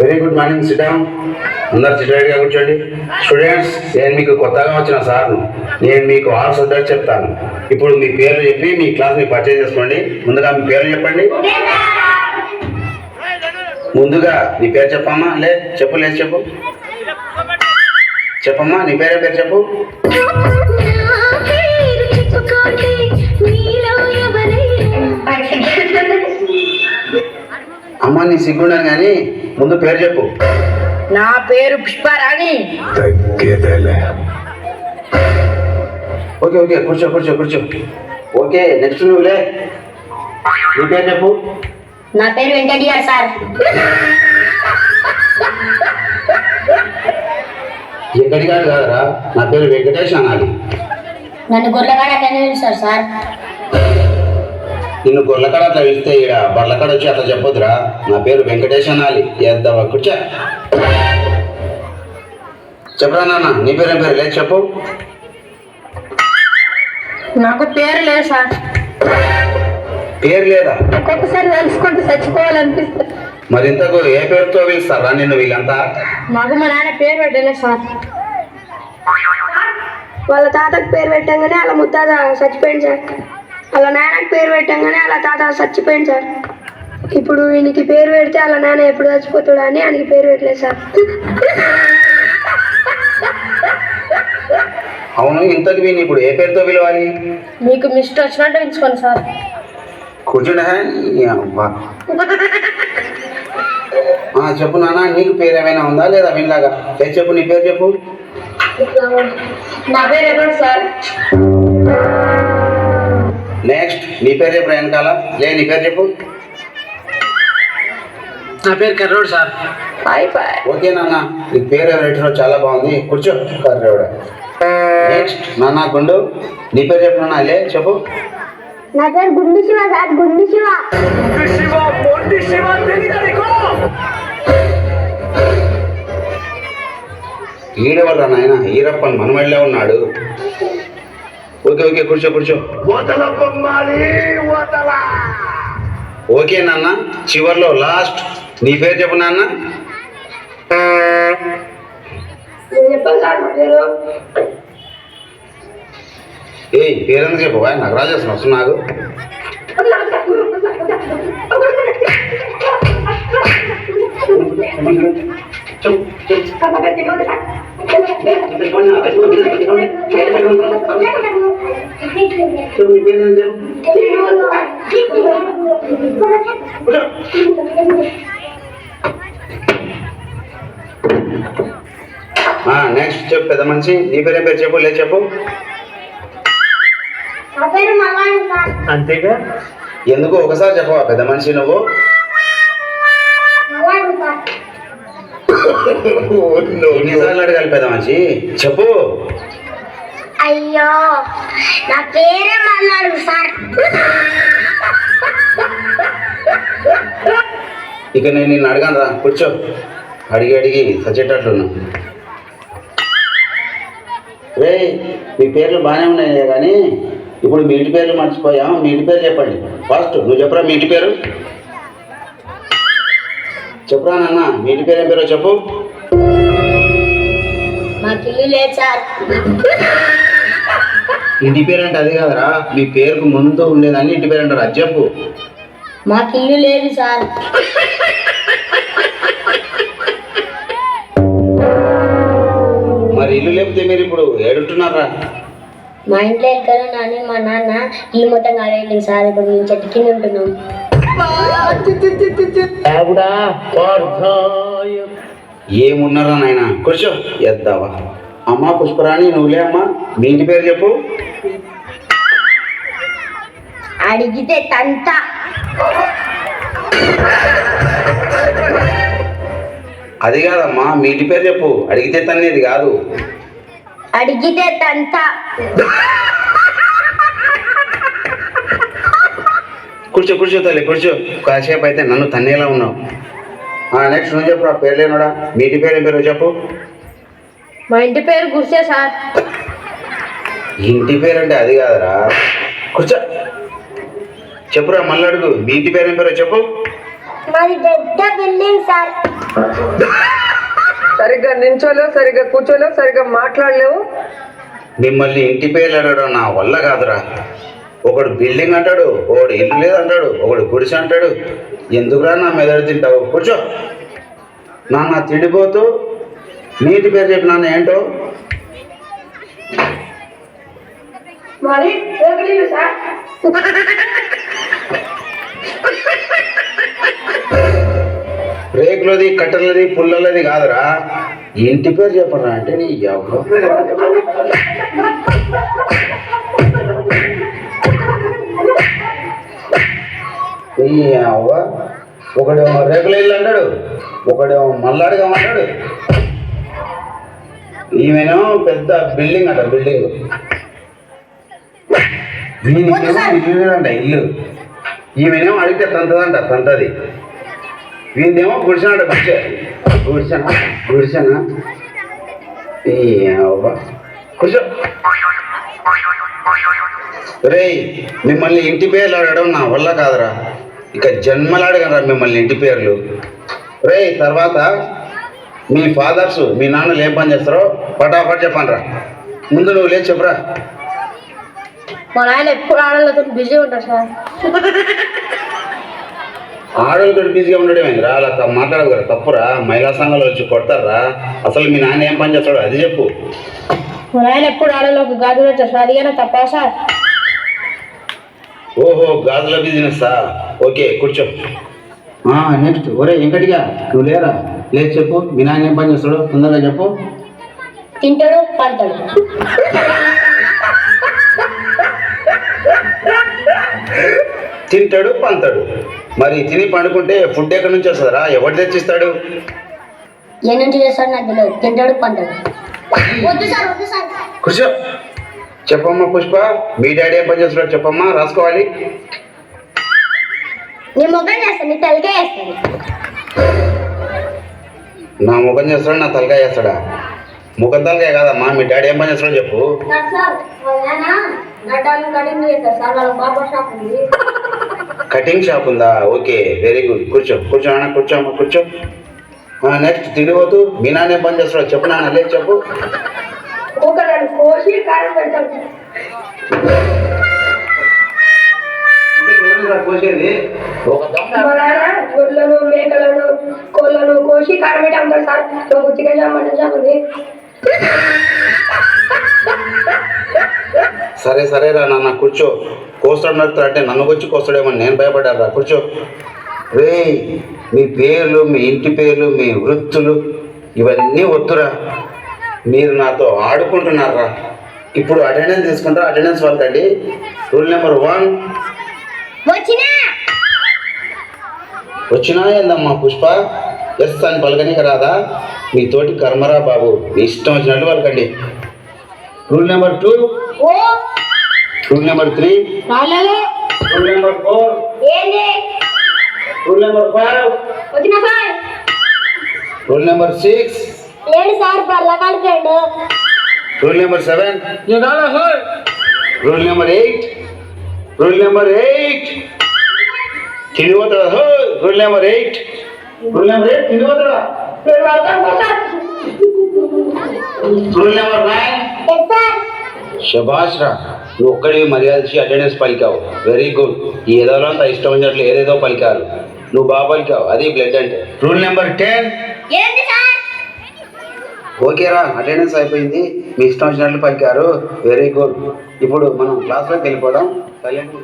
Very good morning. SIT down. అందరు సిటైడ్గా కూర్చోండి. Students, నేను మీకు కొత్తగా వచ్చిన సార్ను. నేను మీకు ఆల్ సబ్జెక్ట్ చెప్తాను. ఇప్పుడు మీ పేర్లు చెప్పి మీ క్లాస్ని పర్చేజ్ చేసుకోండి. ముందుగా మీ పేర్లు చెప్పండి. ముందుగా నీ పేరు చెప్పమ్మా. చెప్పు. లేదు చెప్పు. చెప్పమ్మా, నీ పేరే పేరు చెప్పు. అమ్మ, నీ సిగ్గుండను కానీ ముందు పేరు చెప్పు. నా పేరు పుష్పారాణి. ఓకే కూర్చో. ఓకే, నెక్స్ట్ నువ్వులే. నీ పేరు చెప్పు. నా పేరు వెంకటయ్య సార్. వెంకటగాడు కాదురా, నా పేరు వెంకటేష్ అనాలి. నన్ను గొర్రెగాడ పిలుస్తారు సార్. నిన్ను గొర్రెకాడ అట్లా పిలిస్తే ఇక్కడ బర్లకాడ వచ్చి అట్లా చెప్పొద్దురా. నా పేరు వెంకటేష్ అనాలి. ఎద్దావా కూర్చో. చెప్పరా నాన్న, నీ పేరు ఏం పేరు? లేదు చెప్పు. నాకు పేరు లేదు సార్. పేరు లేదా? ఒక్కొక్కసారి తెలుసుకుంటూ చచ్చిపోవాలనిపిస్తుంది. మరి ఇంతకు ఏ పేరుతో పిలుస్తారా నిన్ను వీళ్ళంతా? మాకు మా నాన్న పేరు పెట్టలేదు సార్. వాళ్ళ తాతకు పేరు పెట్టంగానే వాళ్ళ ముత్తాత చచ్చిపోయింది సార్. వాళ్ళ నాన్నకి పేరు పెట్టంగానే వాళ్ళ తాత చచ్చిపోయింది సార్. ఇప్పుడు ఈయనకి పేరు పెడితే వాళ్ళ నాన్న ఎప్పుడు చచ్చిపోతాడు అని ఆయనకి పేరు పెట్టలేదు సార్. అవును, ఇంతకు వీని ఇప్పుడు ఏ పేరుతో పిలవాలి? మీకు మిస్ట్ వచ్చినట్టు పిలుచుకోండి సార్. కూర్చుండే. చెప్పు నాన్న, నీకు పేరు ఏమైనా ఉందా లేదా వీళ్ళలాగా? లేదు చెప్పు, నీ పేరు చెప్పు. నా పేరు ఎవరు సార్? నెక్స్ట్ నీ పేరు చెప్పు. వెనకాల నీ పేరు చెప్పు. నా పేరు కర్రోడు సార్. ఓకే నాన్న, నీ పేరు ఎవరు చాలా బాగుంది. కూర్చో. కర్రోడు. నెక్స్ట్ నాన్న గుండు, నీ పేరు చెప్పు నాన్న. చెప్పు. నా పేరు గుండు శివ సార్. గుండు శివ. ఈడెవర్రా నాయన? ఈరప్పన్ మనమళ్ళే ఉన్నాడు. ఓకే కూర్చో. ఓకే నాన్న, చివర్లో లాస్ట్ నీ పేరు చెప్పు నాన్న. చెప్పాలి సార్ నా పేరు. పేరెందుకు చెప్పు. నాకు రాజేస్తాను వస్తున్నాడు. నెక్స్ట్ చెప్పు. పెద్ద మనిషి, నీ పేరు చెప్పు. లేదు చెప్పు. అంతేగా? ఎందుకు ఒకసారి చెప్పవా పెద్ద మనిషి నువ్వు? ఎన్నిసార్లు అడగాలి పెద్ద మనిషి? చెప్పు. అయ్యో, నా పేరే మల్లాడు సార్. ఇక నేను నిన్ను అడగాను రా. కూర్చో. అడిగి సచ్చేటట్లున్నా. రే, మీ పేర్లు బాగానే ఉన్నాయి కానీ ఇప్పుడు మీ ఇంటి పేర్లు మర్చిపోయాం. మీ ఇంటి పేరు చెప్పండి. ఫస్ట్ నువ్వు చెప్పరా మీ ఇంటి పేరు. చెప్పరా నాన్న, మీ ఇంటి పేరు ఏం పేరో చెప్పు. మాకు ఇల్లు లేదు సార్. ఇంటి పేరు అంటే అది కాదురా, మీ పేరుకు ముందు ఉండేదాన్ని ఇంటి పేరు అంటారు. అది చెప్పు. మాకు ఇల్లు లేదు సార్. మరి ఇల్లు లేకపోతే మీరు ఇప్పుడు ఏడుంటున్నారా? మా ఇంట్లో వెళ్తాను నాని మా నాన్న ఇల్లు మొత్తం కాలేదు సార్. ఇప్పుడు మేము చెట్టు కింద ఉంటున్నాం. ఏమున్నారా నాయన? కూర్చో. ఎద్దావా. అమ్మా పుష్పరాణి, నువ్వులే అమ్మా. మీ ఇంటి పేరు చెప్పు. అడిగితే తంత. అది కాదమ్మా, మీ ఇంటి పేరు చెప్పు. అడిగితే తన్నేది కాదు. అడిగితే తంత. కూర్చో తల్లి కూర్చో. కాసేపు అయితే నన్ను తన్నేలా ఉన్నావు. నెక్స్ట్ నువ్వు చెప్పు. పేరు లేనుడా. మీ ఇంటి పేరు ఏం పేరు చెప్పు. మా ఇంటి పేరు గుర్సే సార్. ఇంటి పేరు అంటే అది కాదురా. కూర్చో. చెప్పురా మళ్ళీ అడుగు. మీ ఇంటి పేరు ఏం పేరో చెప్పు. మాది పెద్ద బిల్డింగ్ సార్. సరిగ్గా నించోలేవు, సరిగ్గా కూర్చోలేవు, సరిగ్గా మాట్లాడలేవు. మిమ్మల్ని ఇంటి పేర్లు అడగడం నా వల్ల కాదురా. ఒకడు బిల్డింగ్ అంటాడు, ఒకడు ఇల్లు లేదంటాడు, ఒకడు గుడిసె అంటాడు. ఎందుకురా నా మెదడు తింటావు? కూర్చో. నాన్న తిండిపోతూ నీటి పేరు చెప్పి నాన్న ఏంటో? మరి రేగులీలు సార్. రేకులది, కట్టెలది, పుల్లలది కాదురా. ఇంటి పేరు చెప్పరా అంటే నీ ఎవరు? నీ అవ్వ. ఒకడేమో రేకుల ఇల్లు అంటాడు, ఒకడేమో మల్లాడిగా అంటాడు. ఈమెనేమో పెద్ద బిల్డింగ్ అంట, బిల్డింగ్. వీనికేమో ఇల్లు లేదంట, ఇల్లు. ఈమెనేమో అడిగితే తంతదంట, తంతది. వీనిదేమో గుడిసెనంట, గుడిసె. గుడిసెనా? గుడిసెనా? ఈ అవ్వ. కూర్చో. రేయ్, మిమ్మల్ని ఇంటి పేర్లు అడగడం నా వల్ల కాదురా. ఇక జన్మలు అడగనరా మిమ్మల్ని ఇంటి పేర్లు. రేయ్, తర్వాత మీ ఫాదర్స్, మీ నాన్నలు ఏం పని చేస్తారో పటాపట్ చెప్పండిరా. ముందు నువ్వు లేదు చెప్పురా. మా నాయన ఎప్పుడు ఆడలతో బిజీ ఉంటారు సార్. ఆడలతో బిజీగా ఉండడం ఏందిరా? అలా మాట్లాడగలరా? తప్పురా. మహిళా సంఘాలు వచ్చి కొడతారా? అసలు మీ నాన్న ఏం పని చేస్తాడో అది చెప్పు. మా నాయన ఎప్పుడు ఆడలోకి గాజు పెట్టారు సార్. అదిగానే తప్పా సార్? ఓహో, గాజుల బిజినెస్సా? ఓకే, కూర్చో. నెక్స్ట్. ఒరే వెంకటిగా, నువ్వు లేరా? లేదు చెప్పు. మీ నాన్న ఏం పని చేస్తాడు తొందరగా చెప్పు. తింటాడు, పంటాడు. తింటాడు, పంతాడు. మరి తిని పండుకుంటే ఫుడ్ ఎక్కడి నుంచి వస్తుందిరా? ఎవరు తెచ్చిస్తాడు? ఏ నుంచి చేస్తాడు నాకు తెలియదు. తింటాడు, పంటాడు. వద్దు సార్, వద్దు సార్. కూర్చో. చెప్పమ్మా పుష్ప, మీ డాడీ ఏం పని చేస్తాడో చెప్పమ్మా, రాసుకోవాలి. నీ ముఖం చేస్తాను, నీ తలకే వేస్తాను. నా ముఖం చేస్తాడు, నా తలకాయ చేస్తాడా? ముఖం తలకాయ కాదమ్మా, మీ డాడీ ఏం పని చేస్తాడో చెప్పు. కటింగ్ షాప్ ఉందా? Okay, very good. కూర్చో, కూర్చో నాన్న, కూర్చోమ్మా, కూర్చో. నెక్స్ట్ తిరిగిపోతూ మీ నాన్న ఏం పని చేస్తాడో చెప్పు నాన్న, లేదు చెప్పు. ఒకరు కోసి కారం పెడతాడు. కోసేది ఒక మా నాన్న గొడ్లను, మేకలను, కోళ్ళను కోసి కారం పెట్టి అమ్ముతాడు సార్. ఒక చికెన్ షాప్, మటన్ షాప్ ఉంది. సరే సరేరా నాన్న, కూర్చో. కోస్తాడు నడుతాడు అంటే నన్ను వచ్చి కోస్తాడేమో నేను భయపడ్డారా. కూర్చో. రే, మీ పేర్లు, మీ ఇంటి పేర్లు, మీ వృత్తులు ఇవన్నీ వద్దురా. మీరు నాతో ఆడుకుంటున్నారా? ఇప్పుడు అటెండెన్స్ తీసుకుంటారా? అటెండెన్స్ వాళ్ళకండి. Rule number 1. వచ్చినా ఏందమ్మా పుష్ప? ఎస్ అని పలకనీకి రాదా? మీతోటి కర్మరా బాబు, మీ ఇష్టం వచ్చినట్టు వాళ్ళకండి. Rule number 2. Rule number 3. Rule number 4. Rule number 5. Rule number 6. లేడు సార్, పర్లకాడు. Rule number 7. Rule number 8. Rule number 8. తిరిగిపోతాడా? Rule number 8. రూల్ నెంబర్ 8 తిరిగిపోతాడా? Rule number 9. శభాష్ రా, నువ్వు ఒక్కడి మర్యాద ఇచ్చి అటెండెన్స్ పలికావు. Very good. ఈ ఏదో అంత ఇష్టం వచ్చినట్లు ఏదేదో పలికారు. నువ్వు బాగా పలికావు, అది బ్లడ్ అంటే. Rule number 10. ఓకేరా, అటెండెన్స్ అయిపోయింది. మీ ఇష్టం వచ్చినట్లు పలికారు. Very good. ఇప్పుడు మనం క్లాస్లోకి వెళ్ళిపోదాం. సైలెంట్.